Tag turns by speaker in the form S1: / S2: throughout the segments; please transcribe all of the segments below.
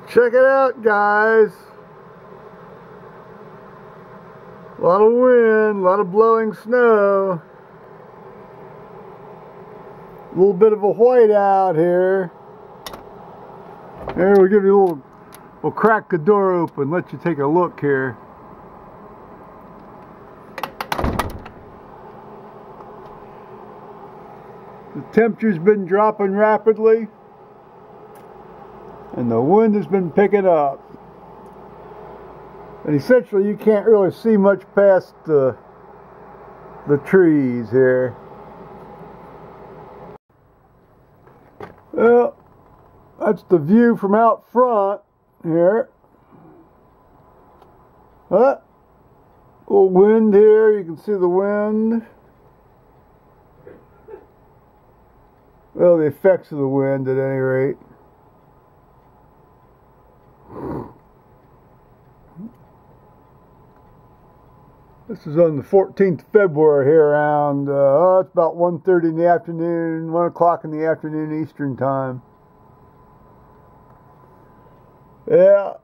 S1: Check it out, guys. A lot of wind, a lot of blowing snow. A little bit of a whiteout here. There, we'll give you a little, we'll crack the door open, let you take a look here. The temperature's been dropping rapidly, and the wind has been picking up. And essentially you can't really see much past the trees here. Well, that's the view from out front here. A little wind here, you can see the wind. Well, the effects of the wind at any rate. This is on the 14th of February here around, it's about 1:30 in the afternoon, 1 o'clock in the afternoon Eastern time. Yeah.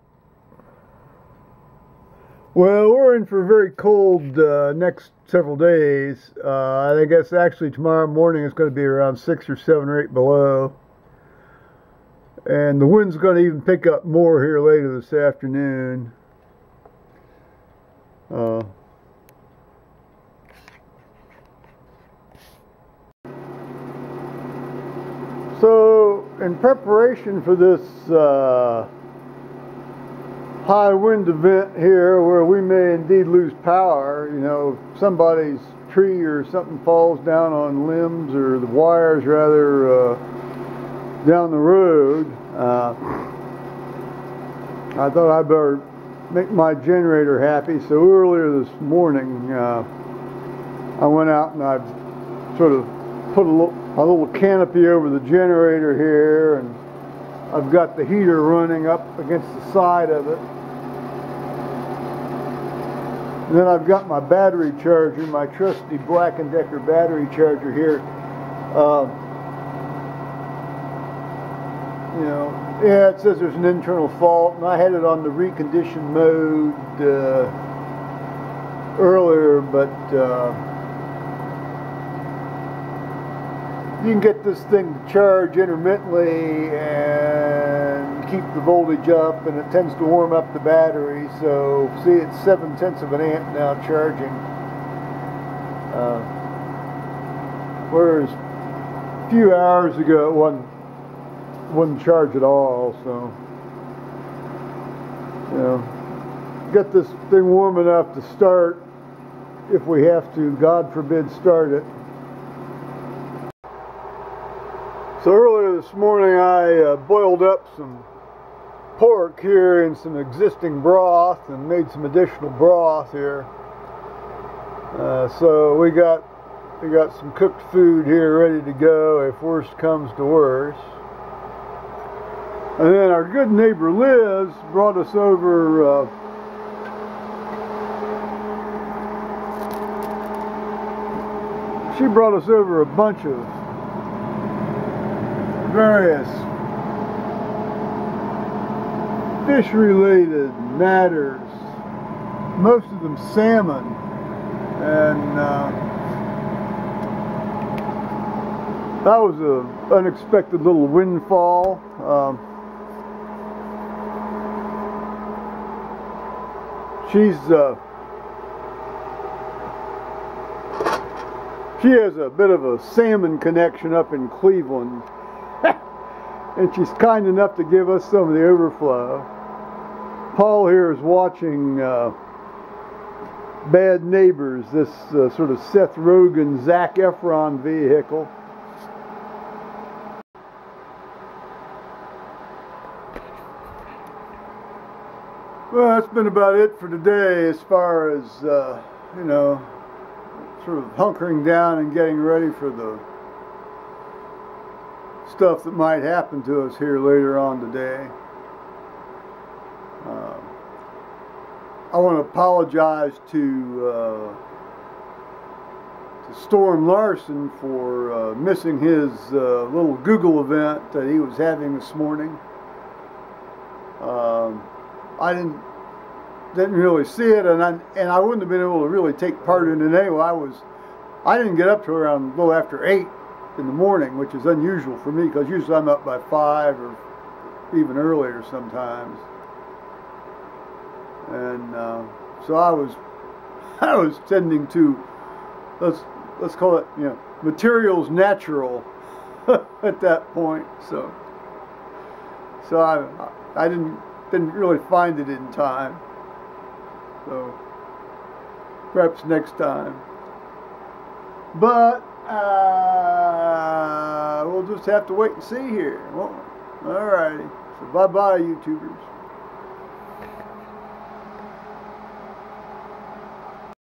S1: Well, we're in for a very cold next several days. I guess actually tomorrow morning it's going to be around 6 or 7 or 8 below. And the wind's going to even pick up more here later this afternoon. So, in preparation for this high wind event here, where we may indeed lose power, you know, somebody's tree or something falls down on limbs, or the wires rather, down the road, I thought I'd better make my generator happy. So earlier this morning, I went out and I sort of put a little canopy over the generator here, and I've got the heater running up against the side of it. And then I've got my battery charger, my trusty Black & Decker battery charger here. You know, yeah, it says there's an internal fault, and I had it on the recondition mode earlier, but you can get this thing to charge intermittently and keep the voltage up, and it tends to warm up the battery. So see, it's 0.7 of an amp now charging, whereas a few hours ago it wouldn't charge at all. So, you know, get this thing warm enough to start if we have to, God forbid, start it. So earlier this morning I boiled up some pork here in some existing broth and made some additional broth here. So we got some cooked food here ready to go if worst comes to worst. And then our good neighbor Liz brought us over she brought us over a bunch of various fish-related matters, most of them salmon, and that was an unexpected little windfall. She has a bit of a salmon connection up in Cleveland. And she's kind enough to give us some of the overflow. Paul here is watching Bad Neighbors, this sort of Seth Rogen, Zac Efron vehicle. Well, that's been about it for today as far as, you know, sort of hunkering down and getting ready for the stuff that might happen to us here later on today. I want to apologize to Storm Larson for missing his little Google event that he was having this morning. I didn't really see it, and I wouldn't have been able to really take part in it anyway. I didn't get up to around a little after 8 in the morning, which is unusual for me because usually I'm up by 5 or even earlier sometimes. And so I was tending to, let's call it, materials natural at that point. So I didn't really find it in time. So perhaps next time. But we'll just have to wait and see here, won't we? Alrighty. So bye-bye, YouTubers.